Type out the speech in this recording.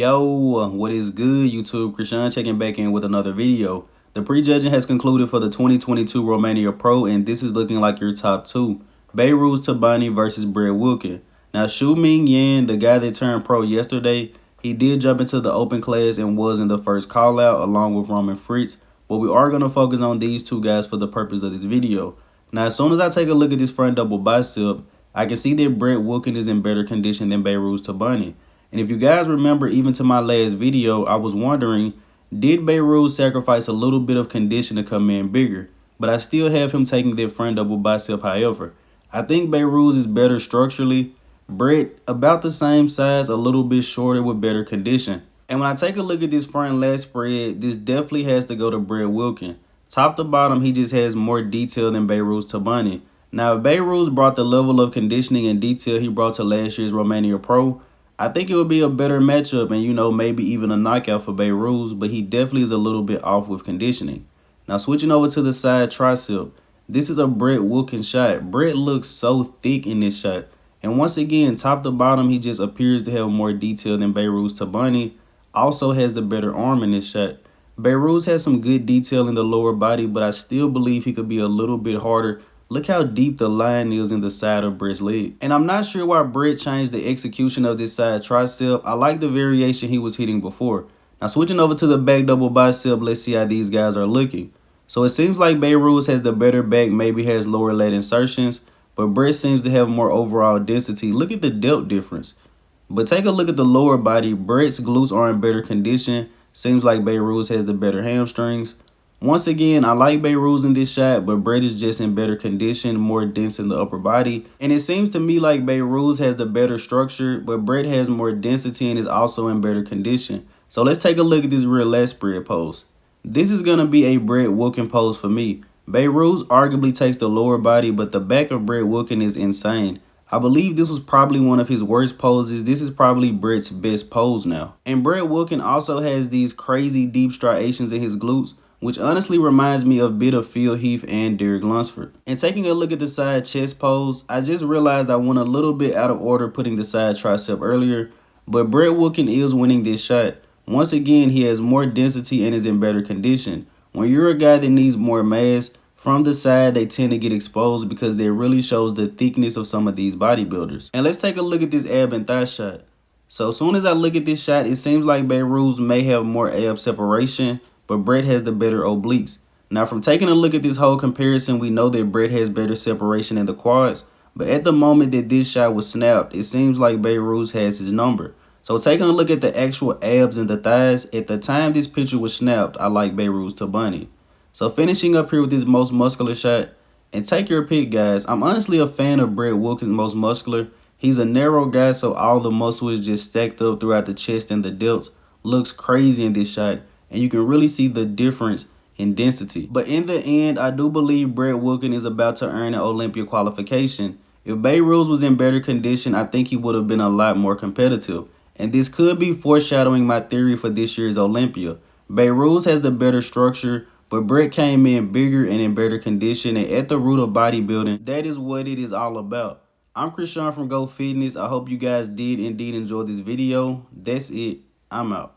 Yo, what is good, YouTube? Krishan checking back in with another video. The prejudging has concluded for the 2022 Romania Pro, and this is looking like your top two. Behrooz Tabani versus Brett Wilkin. Now, Shu Ming Yan, the guy that turned pro yesterday, he did jump into the open class and was in the first call out along with Roman Fritz, but we are going to focus on these two guys for the purpose of this video. Now, as soon as I take a look at this front double bicep, I can see that Brett Wilkin is in better condition than Behrooz Tabani. And if you guys remember, even to my last video, I was wondering, did Behrooz sacrifice a little bit of condition to come in bigger? But I still have him taking that front double bicep. However, I think Behrooz is better structurally. Brett, about the same size, a little bit shorter with better condition. And when I take a look at this front lat spread, this definitely has to go to Brett Wilkin. Top to bottom, he just has more detail than Behrooz Tabani. Now, if Behrooz brought the level of conditioning and detail he brought to last year's Romania Pro, I think it would be a better matchup and, maybe even a knockout for Behrooz, but he definitely is a little bit off with conditioning. Now, switching over to the side tricep, this is a Brett Wilkin shot. Brett looks so thick in this shot. And once again, top to bottom, he just appears to have more detail than Behrooz Tabani. Also has the better arm in this shot. Behrooz has some good detail in the lower body, but I still believe he could be a little bit harder. Look how deep the line is in the side of Brett's leg. And I'm not sure why Brett changed the execution of this side tricep. I like the variation he was hitting before. Now switching over to the back double bicep, let's see how these guys are looking. So it seems like Behrooz has the better back, maybe has lower lat insertions, but Brett seems to have more overall density. Look at the depth difference. But take a look at the lower body. Brett's glutes are in better condition. Seems like Behrooz has the better hamstrings. Once again, I like Behrooz in this shot, but Brett is just in better condition, more dense in the upper body. And it seems to me like Behrooz has the better structure, but Brett has more density and is also in better condition. So let's take a look at this rear lat spread pose. This is going to be a Brett Wilkin pose for me. Behrooz arguably takes the lower body, but the back of Brett Wilkin is insane. I believe this was probably one of his worst poses. This is probably Brett's best pose now. And Brett Wilkin also has these crazy deep striations in his glutes, which honestly reminds me a bit of Phil Heath and Derek Lunsford. And taking a look at the side chest pose, I just realized I went a little bit out of order putting the side tricep earlier, but Brett Wilkin is winning this shot. Once again, he has more density and is in better condition. When you're a guy that needs more mass, from the side, they tend to get exposed because that really shows the thickness of some of these bodybuilders. And let's take a look at this ab and thigh shot. So as soon as I look at this shot, it seems like Behrooz may have more ab separation, but Brett has the better obliques. Now, from taking a look at this whole comparison, we know that Brett has better separation in the quads, but at the moment that this shot was snapped, it seems like Behrooz has his number. So taking a look at the actual abs and the thighs, at the time this picture was snapped, I like Behrooz Tabani. So finishing up here with this most muscular shot, and take your pick, guys. I'm honestly a fan of Brett Wilkin's most muscular. He's a narrow guy, so all the muscle is just stacked up throughout the chest and the delts. Looks crazy in this shot, and you can really see the difference in density. But in the end, I do believe Brett Wilkin is about to earn an Olympia qualification. If Behrooz was in better condition, I think he would have been a lot more competitive. And this could be foreshadowing my theory for this year's Olympia. Behrooz has the better structure, but Brett came in bigger and in better condition, and at the root of bodybuilding, that is what it is all about. I'm Krishan from Go Fitness. I hope you guys did indeed enjoy this video. That's it. I'm out.